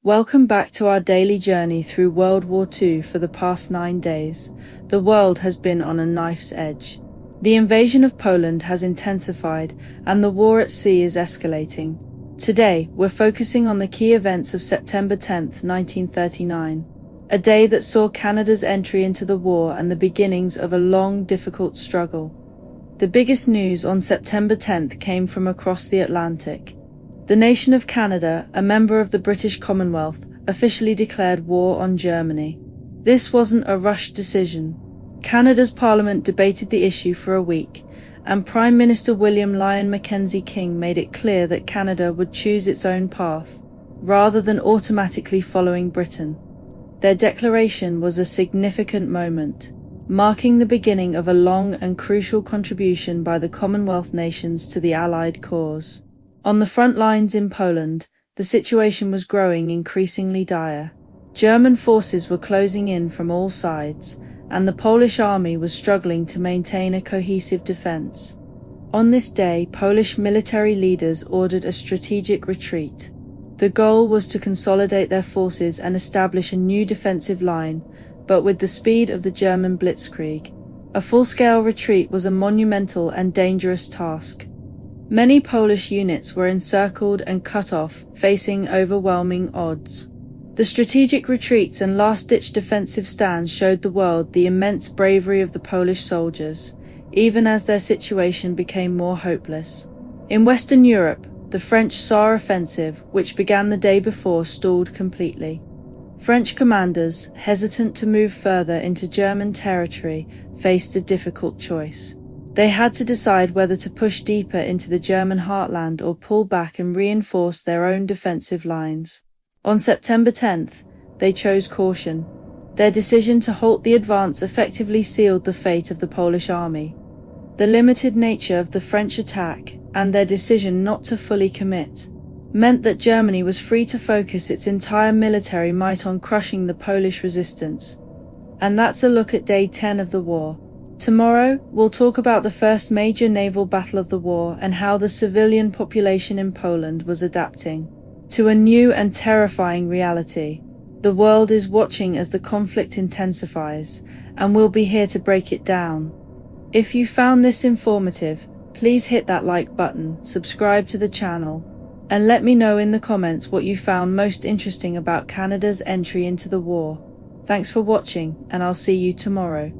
Welcome back to our daily journey through World War II. For the past 9 days, the world has been on a knife's edge. The invasion of Poland has intensified, and the war at sea is escalating. Today, we're focusing on the key events of September 10, 1939, a day that saw Canada's entry into the war and the beginnings of a long, difficult struggle. The biggest news on September 10th came from across the Atlantic. The nation of Canada, a member of the British Commonwealth, officially declared war on Germany. This wasn't a rushed decision. Canada's Parliament debated the issue for a week, and Prime Minister William Lyon Mackenzie King made it clear that Canada would choose its own path, rather than automatically following Britain. Their declaration was a significant moment, marking the beginning of a long and crucial contribution by the Commonwealth nations to the Allied cause. On the front lines in Poland, the situation was growing increasingly dire. German forces were closing in from all sides, and the Polish army was struggling to maintain a cohesive defense. On this day, Polish military leaders ordered a strategic retreat. The goal was to consolidate their forces and establish a new defensive line, but with the speed of the German blitzkrieg. A full-scale retreat was a monumental and dangerous task. Many Polish units were encircled and cut off, facing overwhelming odds. The strategic retreats and last-ditch defensive stands showed the world the immense bravery of the Polish soldiers, even as their situation became more hopeless. In Western Europe, the French Saar Offensive, which began the day before, stalled completely. French commanders, hesitant to move further into German territory, faced a difficult choice. They had to decide whether to push deeper into the German heartland or pull back and reinforce their own defensive lines. On September 10th, they chose caution. Their decision to halt the advance effectively sealed the fate of the Polish army. The limited nature of the French attack, and their decision not to fully commit, meant that Germany was free to focus its entire military might on crushing the Polish resistance. And that's a look at day 10 of the war. Tomorrow, we'll talk about the first major naval battle of the war and how the civilian population in Poland was adapting to a new and terrifying reality. The world is watching as the conflict intensifies, and we'll be here to break it down. If you found this informative, please hit that like button, subscribe to the channel, and let me know in the comments what you found most interesting about Canada's entry into the war. Thanks for watching, and I'll see you tomorrow.